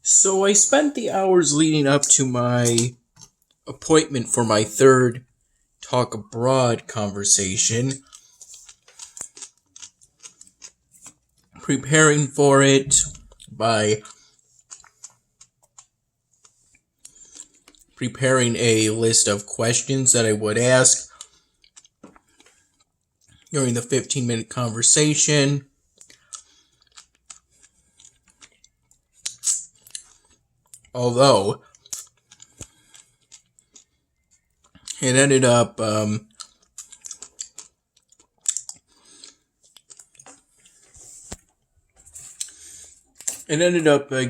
So I spent the hours leading up to my appointment for my third talk abroad conversation, preparing for it by preparing a list of questions that I would ask during the 15-minute conversation. Although it ended up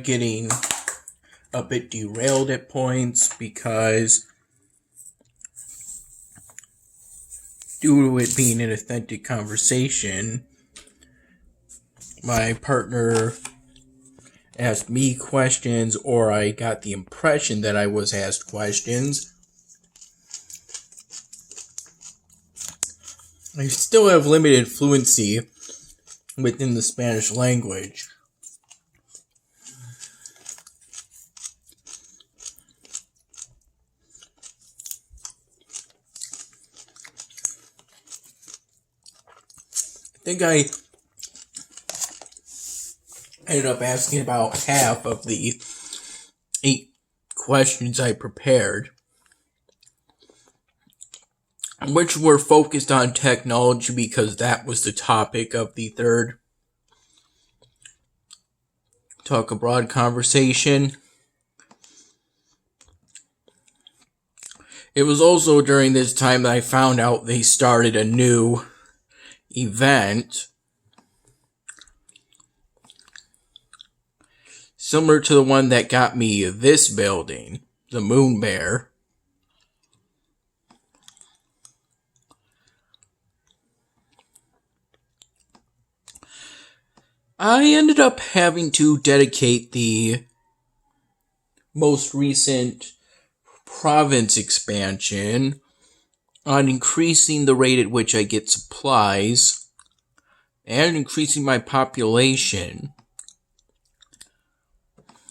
getting a bit derailed at points because due to it being an authentic conversation, my partner asked me questions, or I got the impression that I was asked questions. I still have limited fluency within the Spanish language. I think I ended up asking about half of the 8 questions I prepared, which were focused on technology because that was the topic of the third talk abroad conversation. It was also during this time that I found out they started a new event similar to the one that got me this building, the Moon Bear. I ended up having to dedicate the most recent province expansion on increasing the rate at which I get supplies and increasing my population,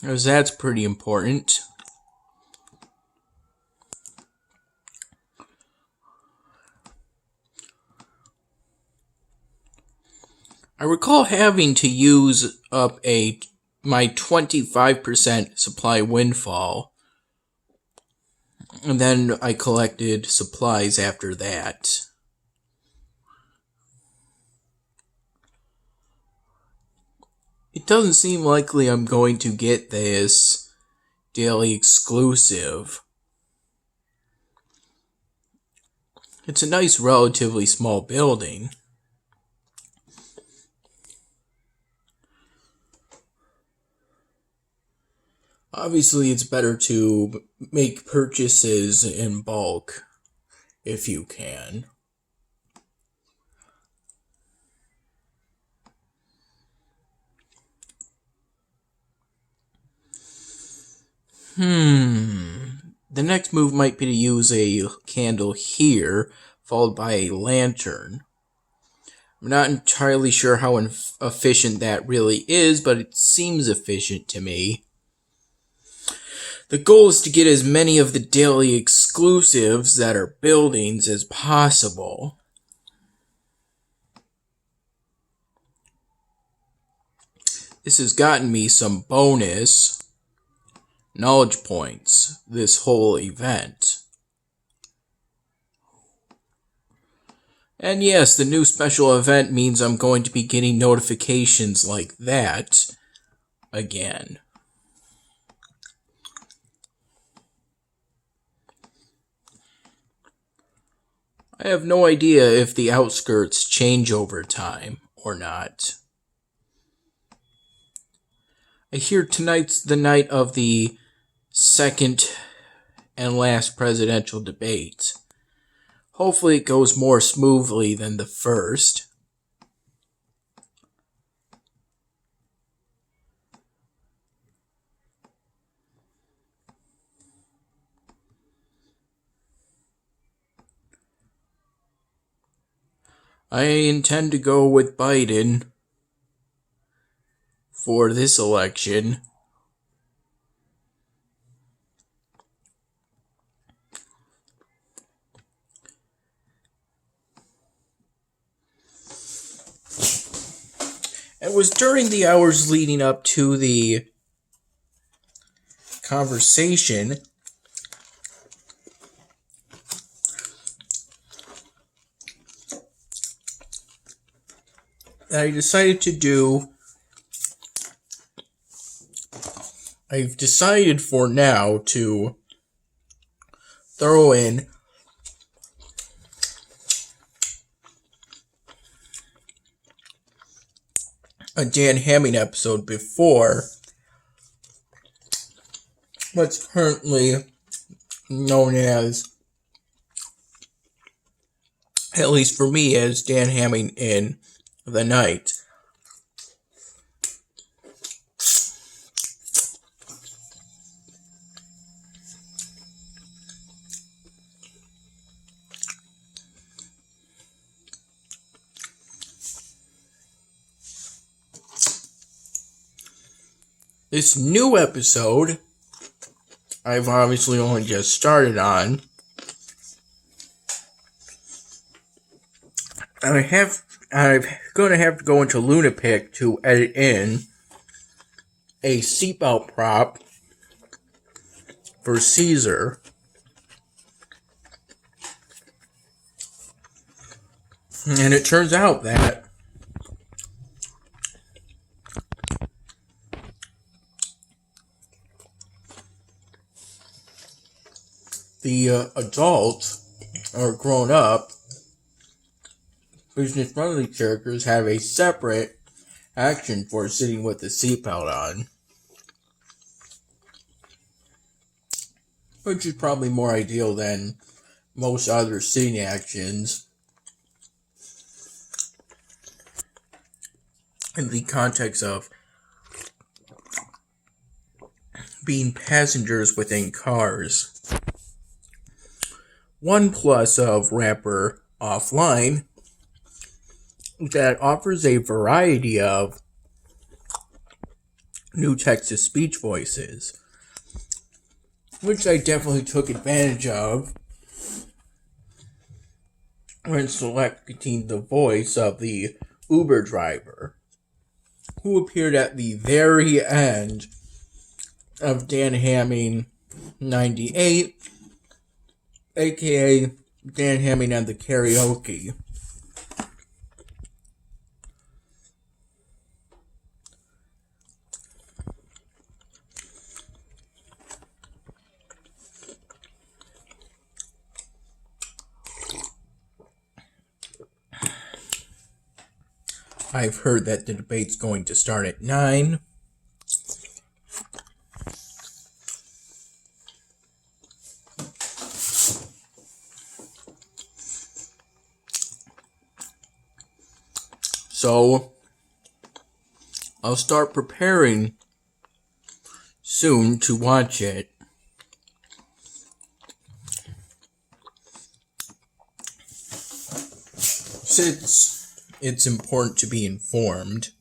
as that's pretty important. I recall having to use up my 25% supply windfall, and then I collected supplies after that. It doesn't seem likely I'm going to get this daily exclusive. It's a nice, relatively small building. Obviously, it's better to make purchases in bulk if you can. The next move might be to use a candle here, followed by a lantern. I'm not entirely sure how efficient that really is, but it seems efficient to me. The goal is to get as many of the daily exclusives that are buildings as possible. This has gotten me some bonus knowledge points this whole event. And yes, the new special event means I'm going to be getting notifications like that again. I have no idea if the outskirts change over time or not. I hear tonight's the night of the second and last presidential debate. Hopefully it goes more smoothly than the first. I intend to go with Biden for this election. It was during the hours leading up to the conversation that I decided to do. I've decided for now to throw in a Dan Hamming episode before what's currently known as, at least for me, as Dan Hamming in the Night. This new episode, I've obviously only just started on. I'm going to have to go into Lunapic to edit in a seatbelt prop for Caesar. And it turns out that the adults or grown-up business-friendly characters have a separate action for sitting with the seatbelt on, which is probably more ideal than most other sitting actions in the context of being passengers within cars. One plus of Rapper Offline that offers a variety of new text-to-speech voices, which I definitely took advantage of when selecting the voice of the Uber driver, who appeared at the very end of Dan Hamming 98, aka Dan Hamming and the Karaoke. I've heard that the debate's going to start at 9. So, I'll start preparing soon to watch it. Since it's important to be informed.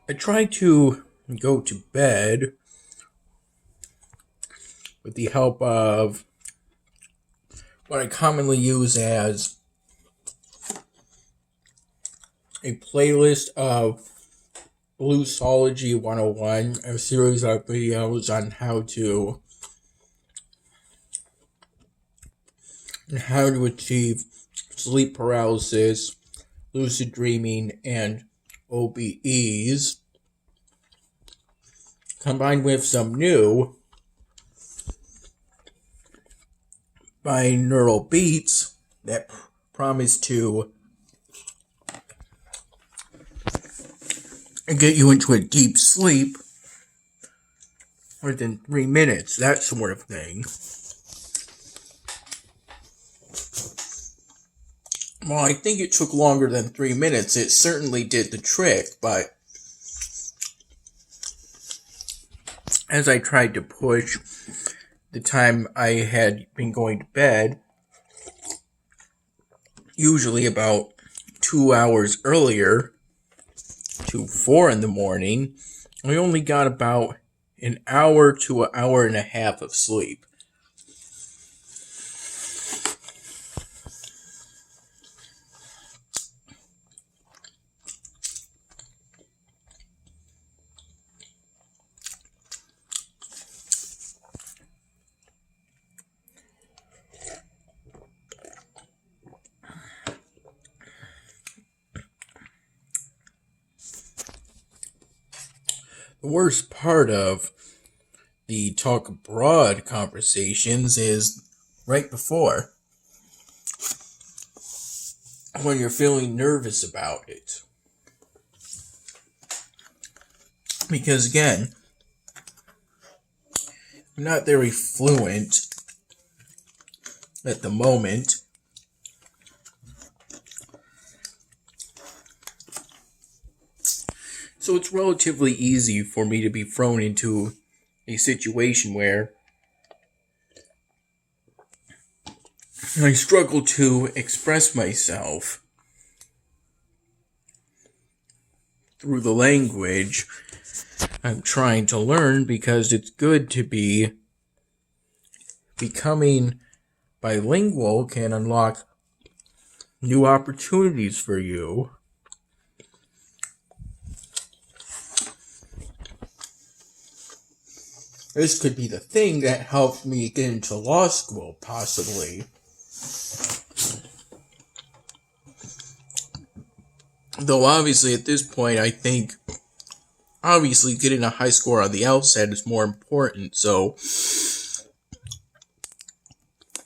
I try to go to bed with the help of what I commonly use as a playlist of Bluesology 101, a series of videos on how to achieve sleep paralysis, lucid dreaming, and OBEs, combined with some new binaural beats that promise to get you into a deep sleep within 3 minutes, that sort of thing. Well, I think it took longer than 3 minutes. It certainly did the trick, but as I tried to push the time I had been going to bed, usually about 2 hours earlier to 4 in the morning, I only got about an hour to an hour and a half of sleep. The worst part of the talk abroad conversations is right before, when you're feeling nervous about it. Because again, I'm not very fluent at the moment. So it's relatively easy for me to be thrown into a situation where I struggle to express myself through the language I'm trying to learn, because it's good to be becoming bilingual can unlock new opportunities for you. This could be the thing that helped me get into law school, possibly. Though obviously at this point, I think obviously getting a high score on the LSAT is more important, so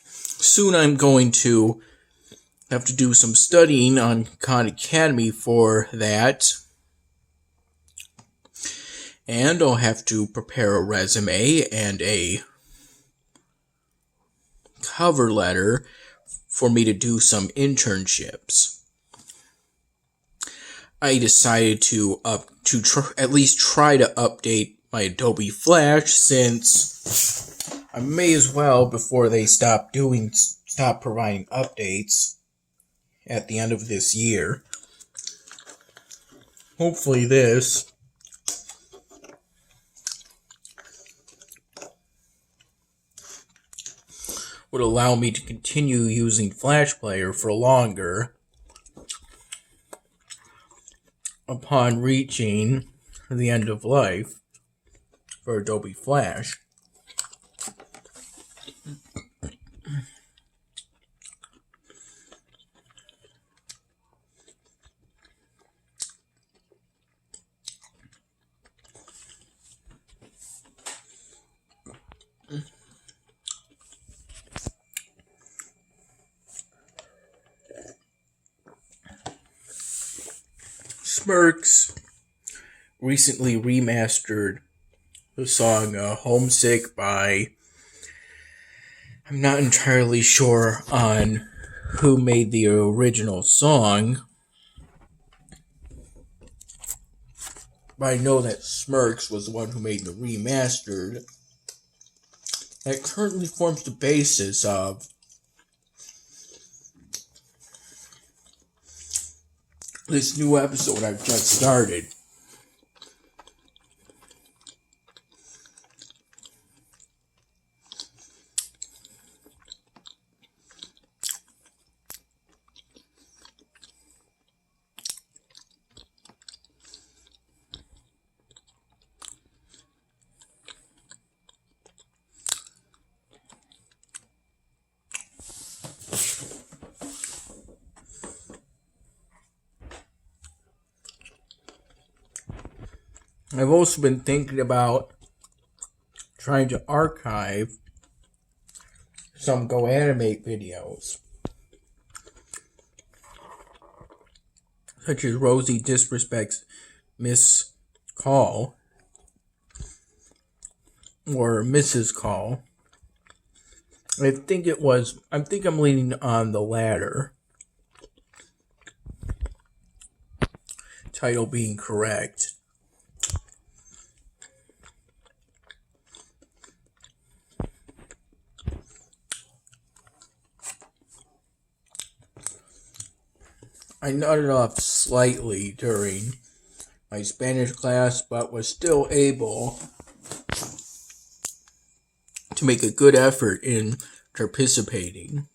soon I'm going to have to do some studying on Khan Academy for that. And I'll have to prepare a resume and a cover letter for me to do some internships. I decided to at least try to update my Adobe Flash, since I may as well before they stop providing updates at the end of this year. Hopefully this would allow me to continue using Flash Player for longer upon reaching the end of life for Adobe Flash. Smirks recently remastered the song Homesick by, I'm not entirely sure on who made the original song, but I know that Smirks was the one who made the remastered. That currently forms the basis of this new episode I've just started. I've also been thinking about trying to archive some Go Animate videos, such as Rosie Disrespects Miss Call or Mrs. Call. I think I'm leaning on the latter, title being correct. I nodded off slightly during my Spanish class, but was still able to make a good effort in participating.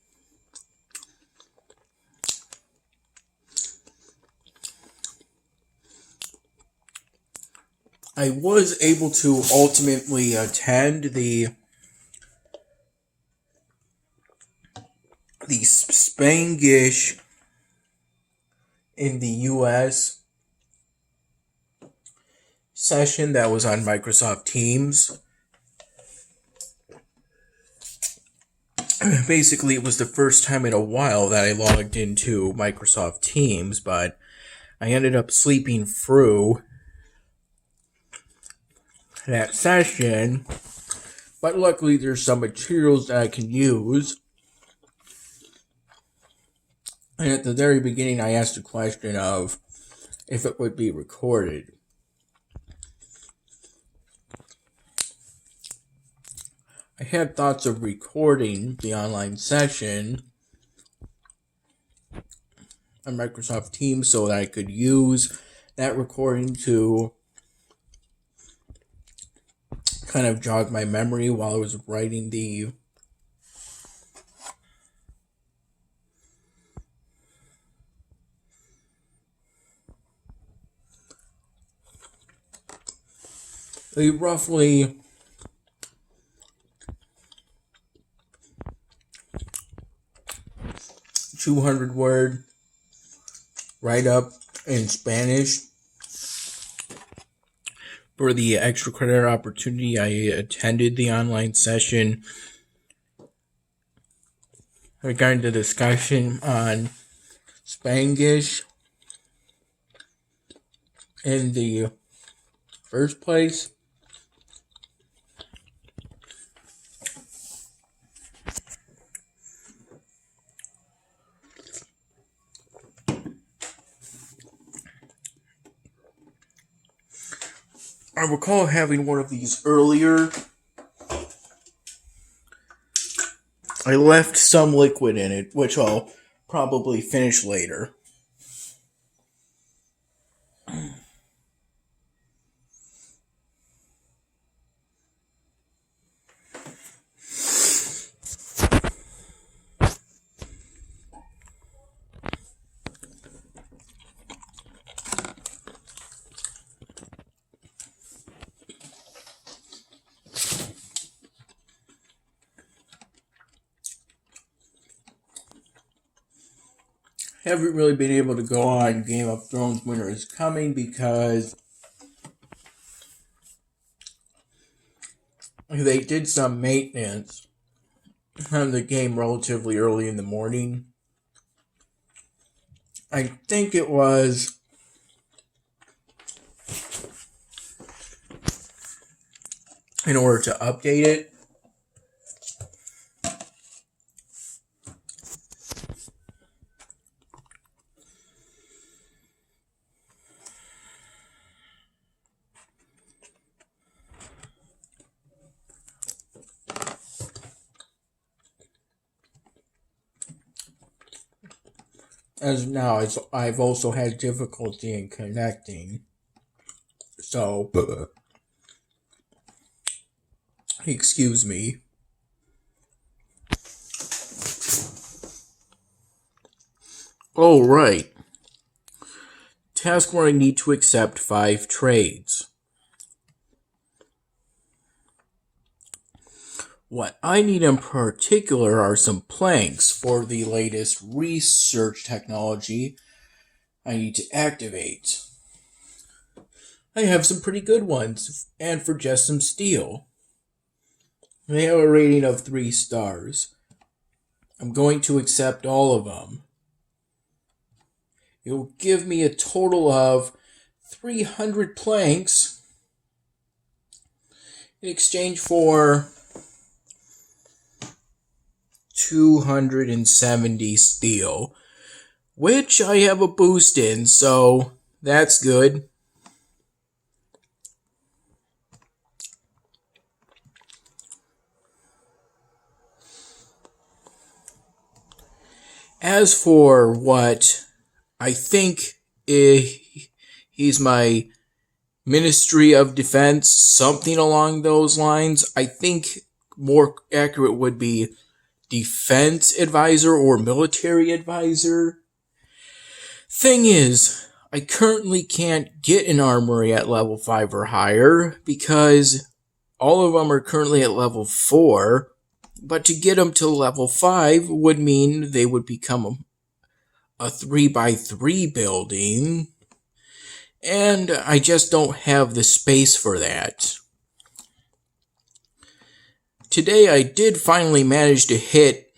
I was able to ultimately attend the Spanglish in the US session that was on Microsoft Teams. Basically, it was the first time in a while that I logged into Microsoft Teams, but I ended up sleeping through that session. But luckily, there's some materials that I can use. And at the very beginning, I asked a question of if it would be recorded. I had thoughts of recording the online session on Microsoft Teams so that I could use that recording to kind of jog my memory while I was writing the roughly 200-word write-up in Spanish for the extra credit opportunity. I attended the online session regarding the discussion on Spanglish in the first place. I recall having one of these earlier. I left some liquid in it, which I'll probably finish later. Haven't really been able to go on Game of Thrones Winter is Coming because they did some maintenance on the game relatively early in the morning. I think it was in order to update it. As now, I've also had difficulty in connecting. So, excuse me. Oh, right. Task where I need to accept 5 trades. What I need in particular are some planks for the latest research technology I need to activate. I have some pretty good ones, and for just some steel. They have a rating of 3 stars. I'm going to accept all of them. It will give me a total of 300 planks in exchange for 270 steel, which I have a boost in, so that's good. As for what I think he's my Ministry of Defense, something along those lines. I think more accurate would be defense advisor or military advisor. Thing is, I currently can't get an armory at level 5 or higher because all of them are currently at level 4. But to get them to level 5 would mean they would become a 3x3 building. And I just don't have the space for that. Today I did finally manage to hit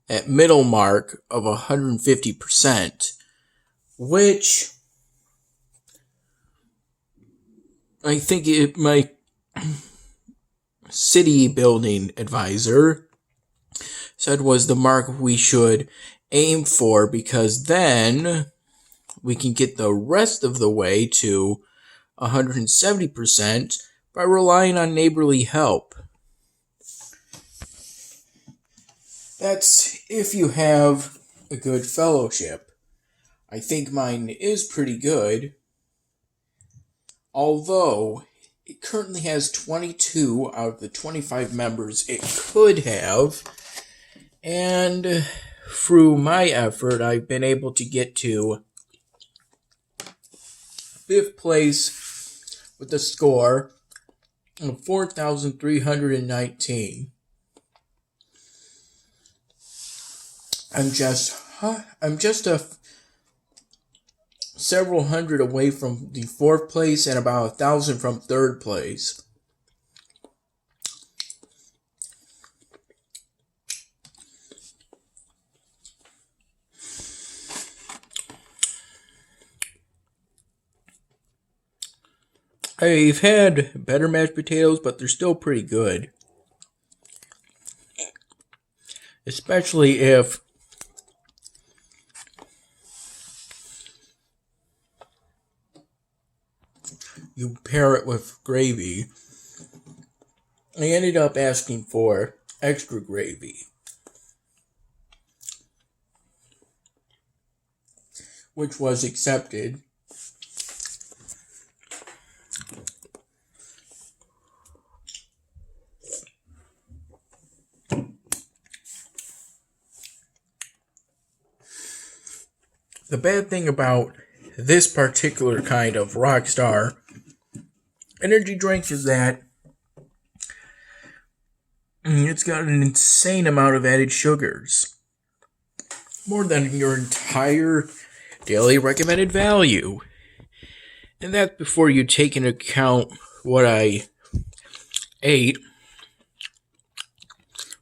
that middle mark of 150%, which I think my city building advisor said was the mark we should aim for, because then we can get the rest of the way to 170% by relying on neighborly help. That's if you have a good fellowship. I think mine is pretty good, although it currently has 22 out of the 25 members it could have, and through my effort I've been able to get to 5th place with a score of 4,319. I'm just several hundred away from the 4th place and about 1,000 from 3rd place. I've had better mashed potatoes, but they're still pretty good. Especially if you pair it with gravy. I ended up asking for extra gravy, which was accepted. The bad thing about this particular kind of Rockstar energy drink is that it's got an insane amount of added sugars. More than your entire daily recommended value. And that's before you take into account what I ate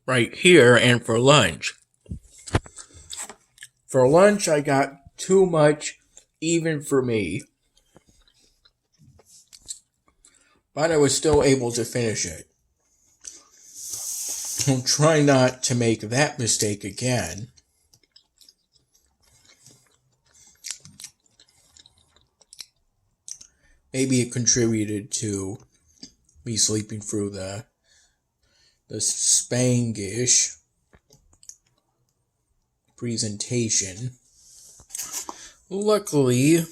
right here and for lunch. For lunch, I got too much, even for me. But I was still able to finish it. I'll try not to make that mistake again. Maybe it contributed to me sleeping through the Spanglish presentation. Luckily,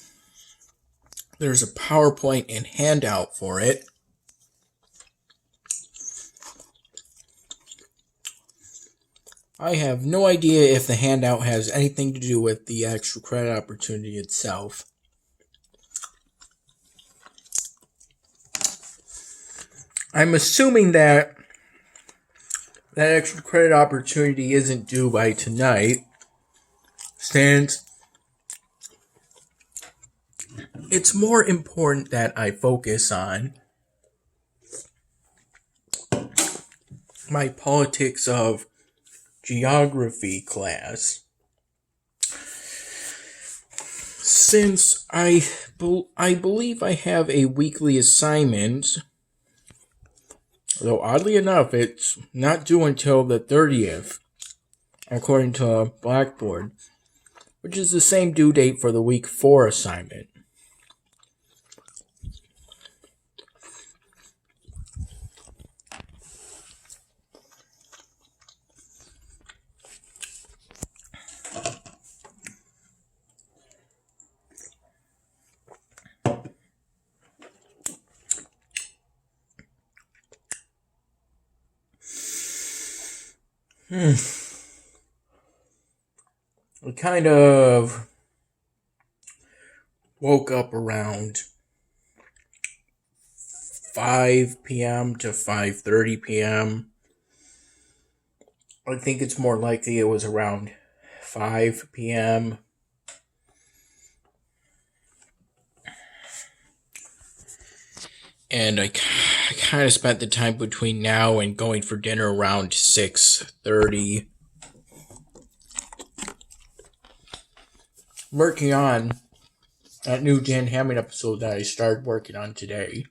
there's a PowerPoint and handout for it. I have no idea if the handout has anything to do with the extra credit opportunity itself. I'm assuming that extra credit opportunity isn't due by tonight, since it's more important that I focus on my politics of geography class, since I believe I have a weekly assignment, though oddly enough it's not due until the 30th, according to Blackboard, which is the same due date for the week 4 assignment. I kind of woke up around 5 p.m. to 5:30 p.m. I think it's more likely it was around 5 p.m. And I kind of spent the time between now and going for dinner around 6:30. Working on that new Dan Hammond episode that I started working on today.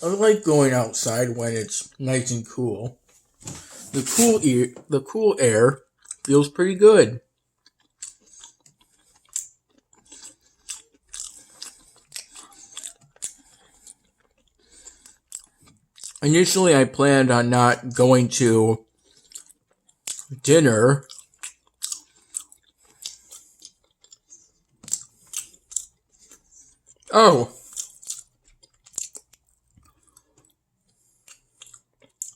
I like going outside when it's nice and cool. The cool air feels pretty good. Initially, I planned on not going to dinner. Oh.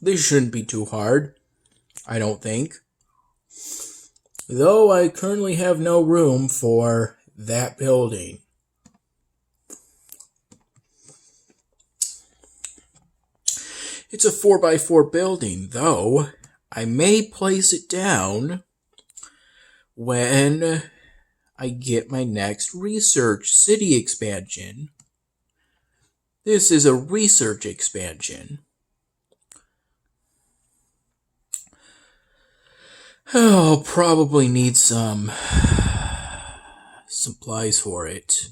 This shouldn't be too hard, I don't think. Though I currently have no room for that building. It's a 4x4 building, though I may place it down when I get my next research city expansion. This is a research expansion. I'll probably need some supplies for it.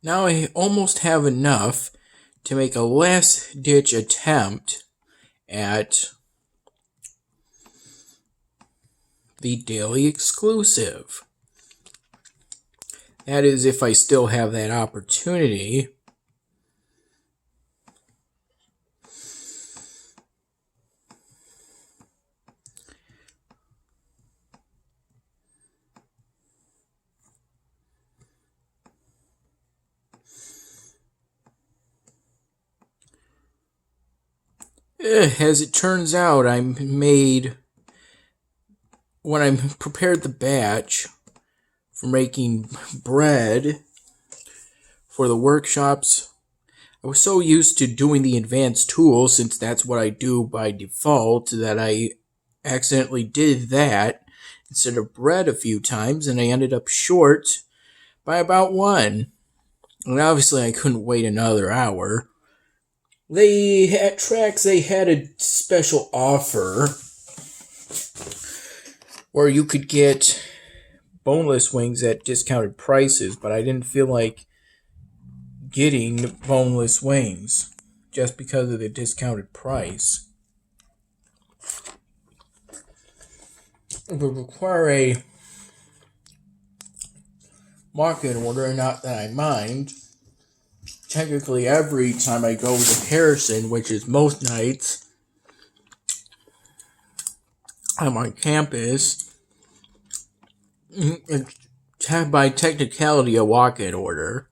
Now I almost have enough to make a last-ditch attempt at the daily exclusive. That is, if I still have that opportunity. As it turns out, when I prepared the batch for making bread for the workshops, I was so used to doing the advanced tools, since that's what I do by default, that I accidentally did that instead of bread a few times, and I ended up short by about one. And obviously I couldn't wait another hour. At Trax, they had a special offer where you could get boneless wings at discounted prices, but I didn't feel like getting boneless wings just because of the discounted price. It would require a walk-in order, not that I mind. Technically, every time I go to Harrison, which is most nights, I'm on campus, it's by technicality a walk-in order.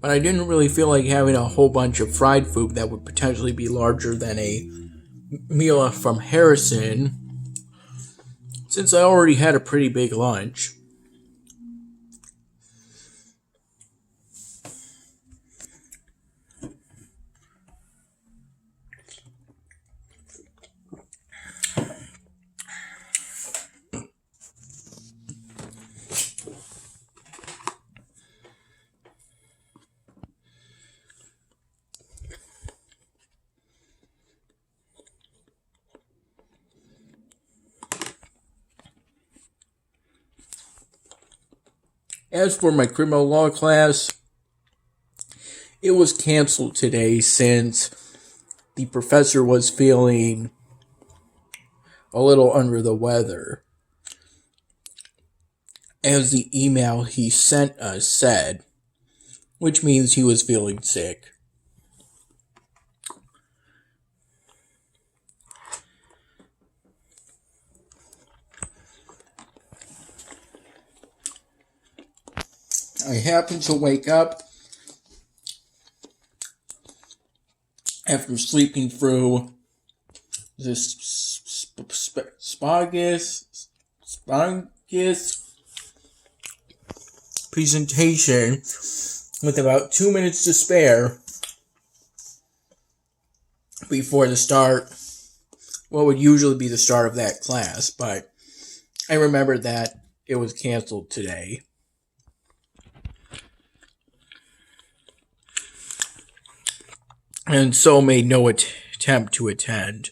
But I didn't really feel like having a whole bunch of fried food that would potentially be larger than a meal from Harrison, since I already had a pretty big lunch. As for my criminal law class, it was canceled today since the professor was feeling a little under the weather, as the email he sent us said, which means he was feeling sick. I happened to wake up after sleeping through this Spagus presentation with about 2 minutes to spare before the start, what would usually be the start of that class, but I remembered that it was canceled today. And so made no attempt to attend.